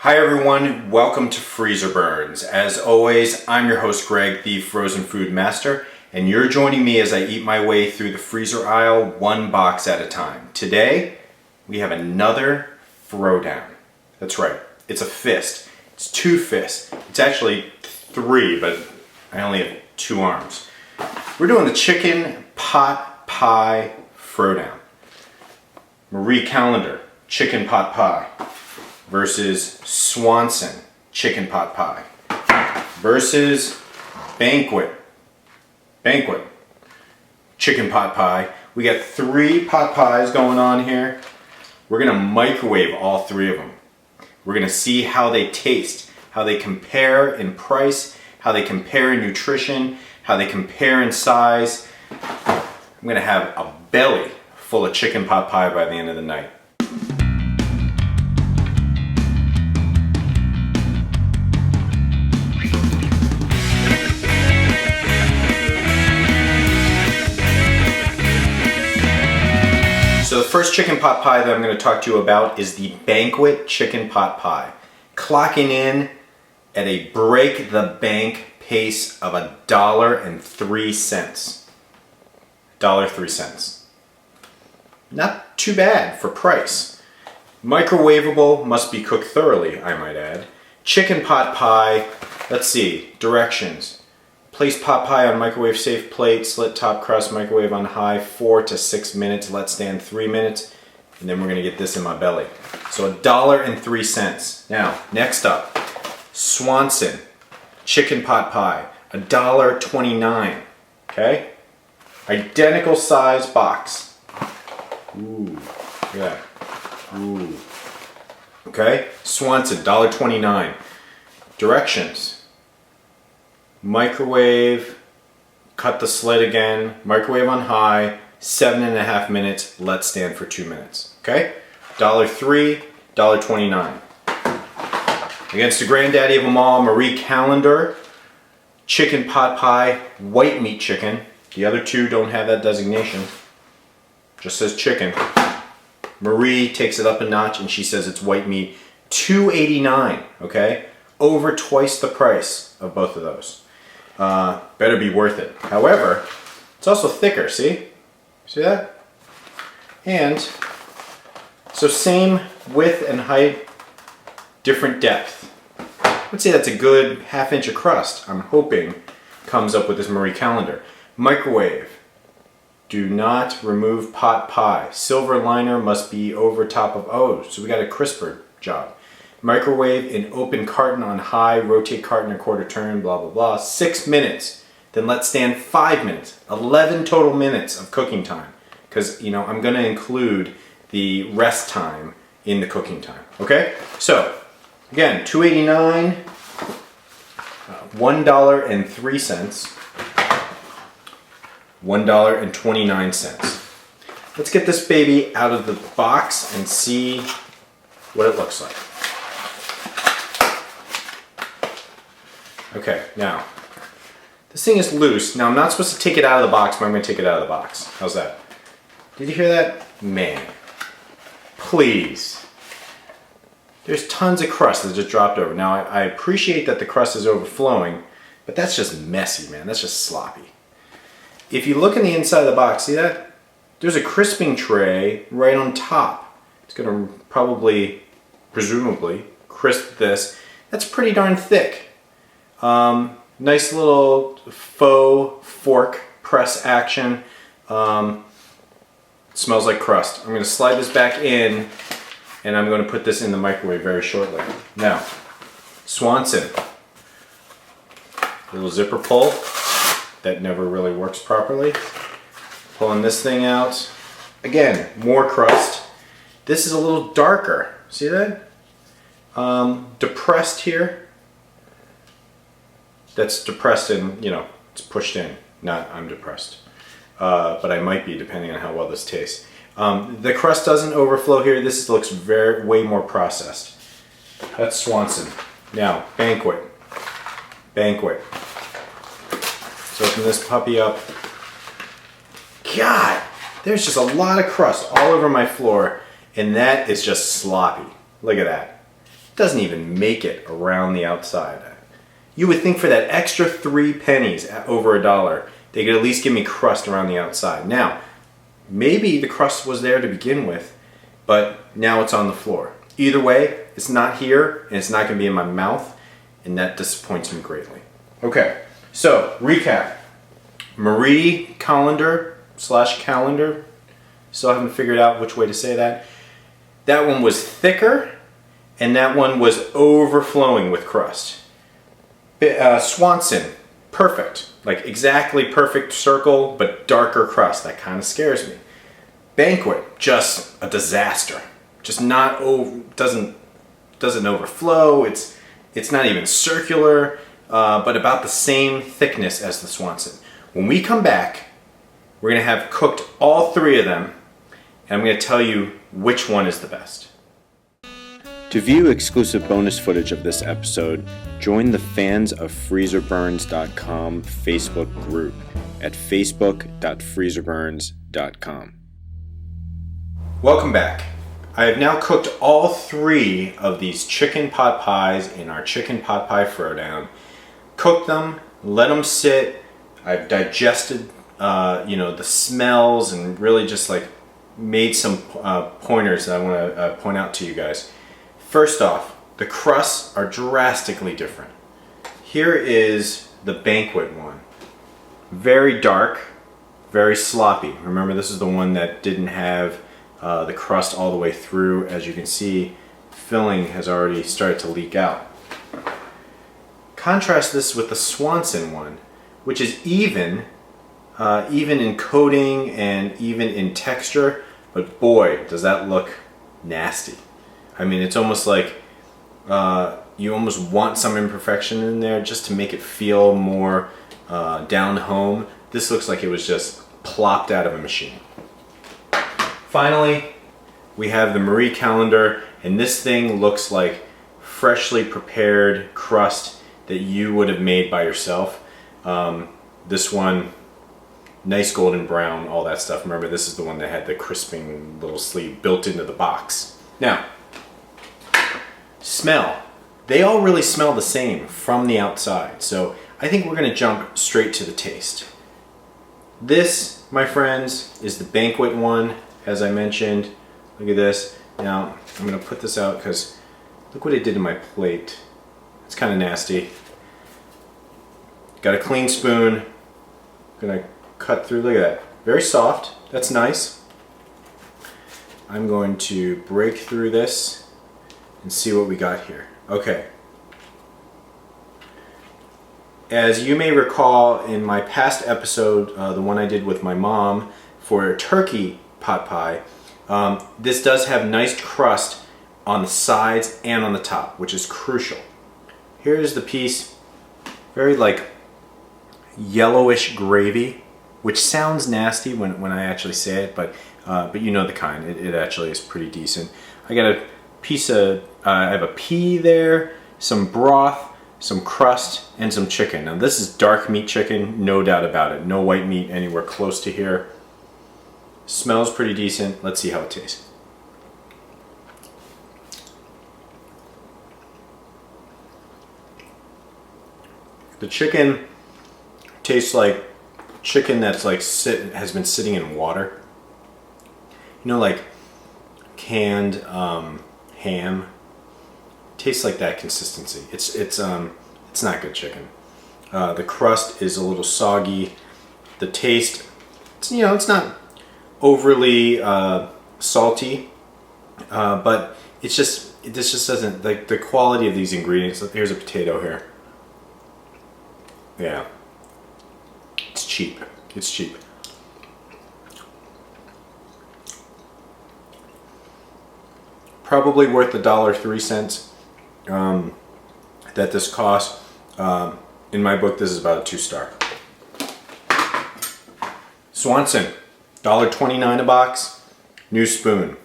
Hi everyone, welcome to Freezerburns. As always, I'm your host Greg, the frozen food master, and you're joining me as I eat my way through the freezer aisle one box at a time. Today, we have another throwdown. That's right, it's a fist. It's two fists. It's actually three, but I only have two arms. We're doing the chicken pot pie throwdown. Marie Callender, chicken pot pie, versus Swanson Chicken Pot Pie versus Banquet Chicken Pot Pie. We got three pot pies going on here. We're gonna microwave all three of them. We're gonna see how they taste, how they compare in price, how they compare in nutrition, how they compare in size. I'm gonna have a belly full of chicken pot pie by the end of the night. So the first chicken pot pie that I'm going to talk to you about is the Banquet chicken pot pie. Clocking in at a break the bank pace of $1.03. $1.03. Not too bad for price. Microwavable, must be cooked thoroughly, I might add. Chicken pot pie, let's see, directions. Place pot pie on microwave safe plate, slit top crust, microwave on high, 4 to 6 minutes, let stand 3 minutes, and then we're gonna get this in my belly. So $1.03. Now, next up, Swanson chicken pot pie, $1.29, okay? Identical size box. Ooh, look at that. Ooh. Okay, Swanson, $1.29. Directions. Microwave, cut the slit again, microwave on high, 7.5 minutes, let stand for 2 minutes. Okay? $1.03, $1.29. Against the granddaddy of them all, Marie Callender, chicken pot pie, white meat chicken. The other two don't have that designation. Just says chicken. Marie takes it up a notch and she says it's white meat. $2.89, okay? Over twice the price of both of those. Better be worth it. However, it's also thicker, see? See that? And so same width and height, different depth. Let's say that's a good ½ inch of crust, I'm hoping comes up with this Marie Callender. Microwave. Do not remove pot pie. Silver liner must be over top of O's. So we got a crisper job. Microwave in open carton on high, rotate carton a quarter turn, blah, blah, blah. 6 minutes. Then let stand 5 minutes. 11 total minutes of cooking time. Because, you know, I'm going to include the rest time in the cooking time. Okay? So, again, $2.89, $1.03, $1.29. Let's get this baby out of the box and see what it looks like. Okay, now, this thing is loose. Now, I'm not supposed to take it out of the box, but I'm going to take it out of the box. How's that? Did you hear that? Man, please. There's tons of crust that just dropped over. Now, I appreciate that the crust is overflowing, but that's just messy, man. That's just sloppy. If you look in the inside of the box, see that? There's a crisping tray right on top. It's going to probably, presumably, crisp this. That's pretty darn thick. Nice little faux fork press action. Smells like crust. I'm going to slide this back in and I'm going to put this in the microwave very shortly. Now, Swanson. Little zipper pull that never really works properly. Pulling this thing out. Again, more crust. This is a little darker. See that? Depressed here. That's depressed and, you know, it's pushed in. Not I'm depressed. But I might be depending on how well this tastes. The crust doesn't overflow here. This looks way more processed. That's Swanson. Now, Banquet. Banquet. Let's open this puppy up. God, there's just a lot of crust all over my floor, and that is just sloppy. Look at that. doesn't even make it around the outside. You would think for that extra 3 pennies at over $1, they could at least give me crust around the outside. Now, maybe the crust was there to begin with, but now it's on the floor. Either way, it's not here and it's not going to be in my mouth, and that disappoints me greatly. Okay, so recap. Marie Callender / Callender. Still haven't figured out which way to say that. That one was thicker, and that one was overflowing with crust. Swanson, perfect. Like exactly perfect circle, but darker crust. That kind of scares me. Banquet, just a disaster. Just not doesn't overflow. It's not even circular, but about the same thickness as the Swanson. When we come back, we're gonna have cooked all 3 of them, and I'm gonna tell you which one is the best. To view exclusive bonus footage of this episode, join the Fans of Freezerburns.com Facebook group at facebook.freezerburns.com. Welcome back. I have now cooked all 3 of these chicken pot pies in our chicken pot pie throwdown. Cooked them, let them sit. I've digested, the smells and really just like made some pointers that I want to point out to you guys. First off, the crusts are drastically different. Here is the Banquet one. Very dark, very sloppy. Remember, this is the one that didn't have the crust all the way through. As you can see, filling has already started to leak out. Contrast this with the Swanson one, which is even in coating and even in texture, but boy, does that look nasty. I mean, it's almost like you almost want some imperfection in there just to make it feel more down home. This looks like it was just plopped out of a machine. Finally, we have the Marie Callender, and this thing looks like freshly prepared crust that you would have made by yourself. This one, nice golden brown, all that stuff. Remember, this is the one that had the crisping little sleeve built into the box. Now, smell. They all really smell the same from the outside, so I think we're going to jump straight to the taste. This, my friends, is the Banquet one, as I mentioned. Look at this. Now, I'm going to put this out because look what it did to my plate. It's kind of nasty. Got a clean spoon. Gonna cut through, look at that. Very soft, that's nice. I'm going to break through this and see what we got here. Okay. As you may recall in my past episode, the one I did with my mom for a turkey pot pie, this does have nice crust on the sides and on the top, which is crucial. Here's the piece, very like yellowish gravy, which sounds nasty when I actually say it, but you know the kind. It actually is pretty decent. I got a piece of, I have a pea there, some broth, some crust, and some chicken. Now this is dark meat chicken, no doubt about it. No white meat anywhere close to here. Smells pretty decent. Let's see how it tastes. The chicken tastes like chicken that's like has been sitting in water. You know, like canned ham. Tastes like that consistency. It's not good chicken. The crust is a little soggy. The taste, it's not overly salty, but this just doesn't, like, the quality of these ingredients. Here's a potato here. Yeah, it's cheap. It's cheap. Probably worth $1.03 that this cost. In my book, this is about a 2-star. Swanson, $1.29 a box, new spoon.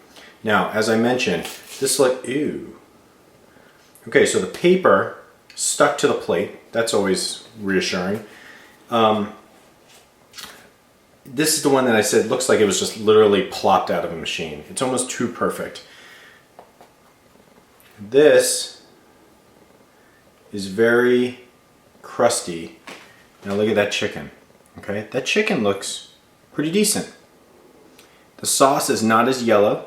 Now, as I mentioned, this ew. Okay, so the paper stuck to the plate. That's always reassuring. This is the one that I said looks like it was just literally plopped out of a machine. It's almost too perfect. This is very crusty. Now look at that chicken. Okay, that chicken looks pretty decent. The sauce is not as yellow,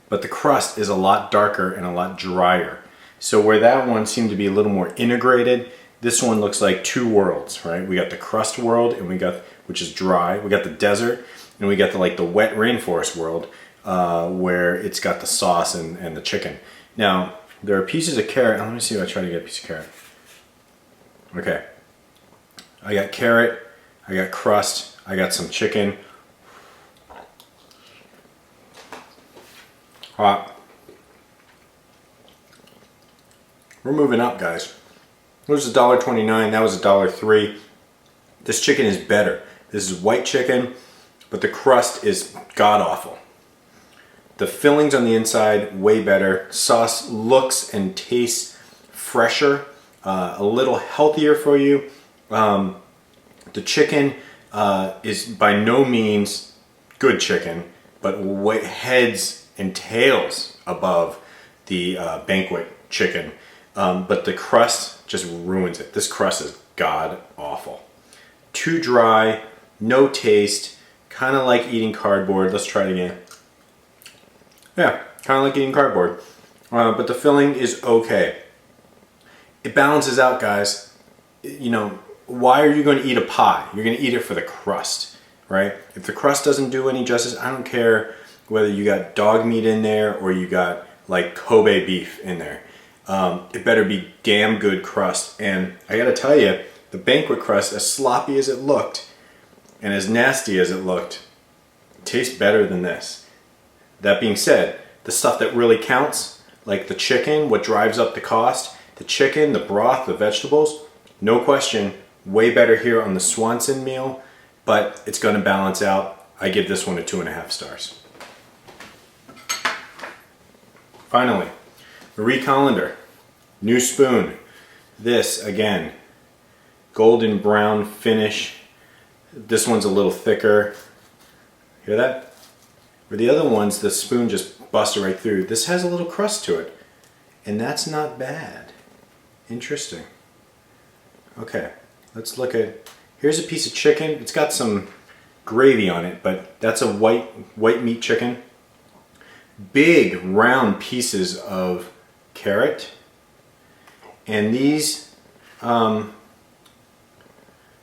but the crust is a lot darker and a lot drier. So where that one seemed to be a little more integrated, this one looks like two worlds, right? We got the crust world, and we got, which is dry. We got the desert, and we got the wet rainforest world, where it's got the sauce and the chicken. Now there are pieces of carrot. Let me see if I try to get a piece of carrot. Okay, I got carrot, I got crust, I got some chicken. Hot. We're moving up, guys. It was $1.29, that was $1.03. This chicken is better. This is white chicken, but the crust is god-awful. The fillings on the inside, way better. Sauce looks and tastes fresher, a little healthier for you. The chicken is by no means good chicken, but heads and tails above the Banquet chicken. But the crust just ruins it. This crust is god awful. Too dry, no taste, kind of like eating cardboard. Let's try it again. Yeah, kind of like eating cardboard. But the filling is okay. It balances out, guys. You know, why are you going to eat a pie? You're going to eat it for the crust, right? If the crust doesn't do any justice, I don't care whether you got dog meat in there or you got like Kobe beef in there. It better be damn good crust. And I gotta tell you, the Banquet crust, as sloppy as it looked and as nasty as it looked, tastes better than this. That being said, the stuff that really counts, like the chicken, what drives up the cost, the chicken, the broth, the vegetables, no question, way better here on the Swanson meal, but it's gonna balance out. I give this one a 2.5 stars. Finally, Marie Callender, new spoon. This, again, golden brown finish. This one's a little thicker. Hear that? For the other ones, the spoon just busted right through. This has a little crust to it, and that's not bad. Interesting. Okay, let's look at, here's a piece of chicken. It's got some gravy on it, but that's a white meat chicken. Big round pieces of carrot, and these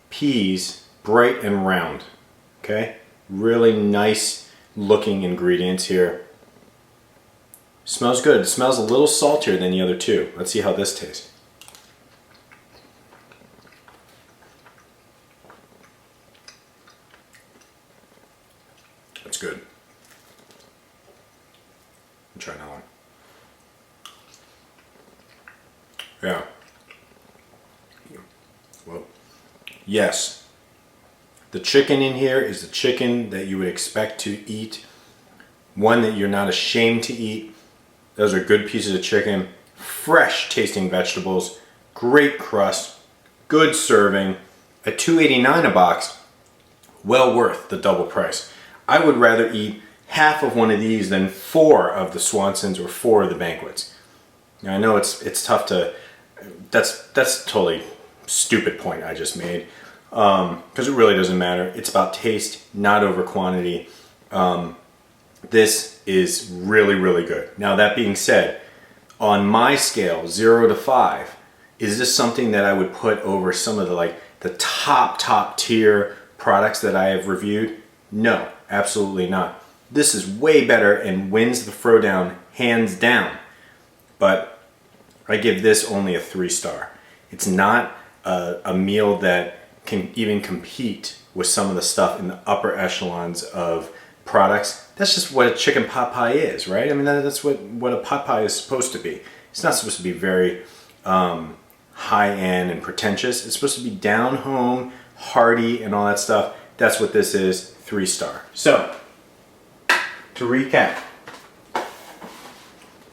peas, bright and round. Okay, really nice looking ingredients here. Smells good. It smells a little saltier than the other two. Let's see how this tastes. That's good. Try another one. Yeah. Well, yes. The chicken in here is the chicken that you would expect to eat. One that you're not ashamed to eat. Those are good pieces of chicken. Fresh tasting vegetables. Great crust. Good serving. At $2.89 a box. Well worth the double price. I would rather eat half of one of these than 4 of the Swansons or 4 of the Banquets. Now, I know it's tough to, that's a totally stupid point I just made, because it really doesn't matter. It's about taste, not over quantity. This is really, really good. Now, that being said, on my scale, 0 to 5, is this something that I would put over some of the top tier products that I have reviewed? No, absolutely not. This is way better and wins the throwdown hands down. But I give this only a 3-star. It's not a meal that can even compete with some of the stuff in the upper echelons of products. That's just what a chicken pot pie is, right? I mean, that's what a pot pie is supposed to be. It's not supposed to be very high-end and pretentious. It's supposed to be down-home, hearty, and all that stuff. That's what this is, 3-star. So, to recap,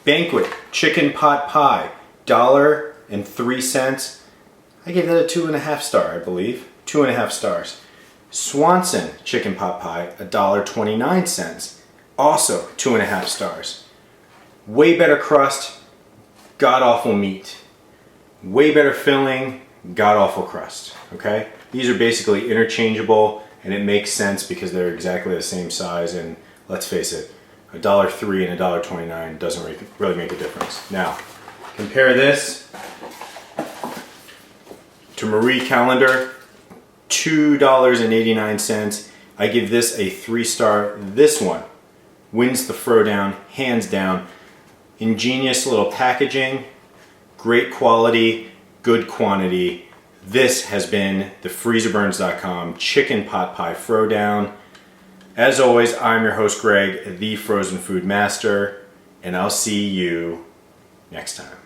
Banquet Chicken Pot Pie, $1.03. I gave that a 2.5 star, I believe. 2.5 stars. Swanson Chicken Pot Pie, $1.29. Also 2.5 stars. Way better crust, god awful meat. way better filling, god-awful crust, okay? These are basically interchangeable, and it makes sense because they're exactly the same size, and let's face it, $1.03 and $1.29 doesn't really make a difference. Now, compare this to Marie Callender, $2.89. I give this a 3-star. This one wins the throwdown, hands down. Ingenious little packaging, great quality, good quantity. This has been the Freezerburns.com Chicken Pot Pie Throwdown. As always, I'm your host Greg, the Frozen Food Master, and I'll see you next time.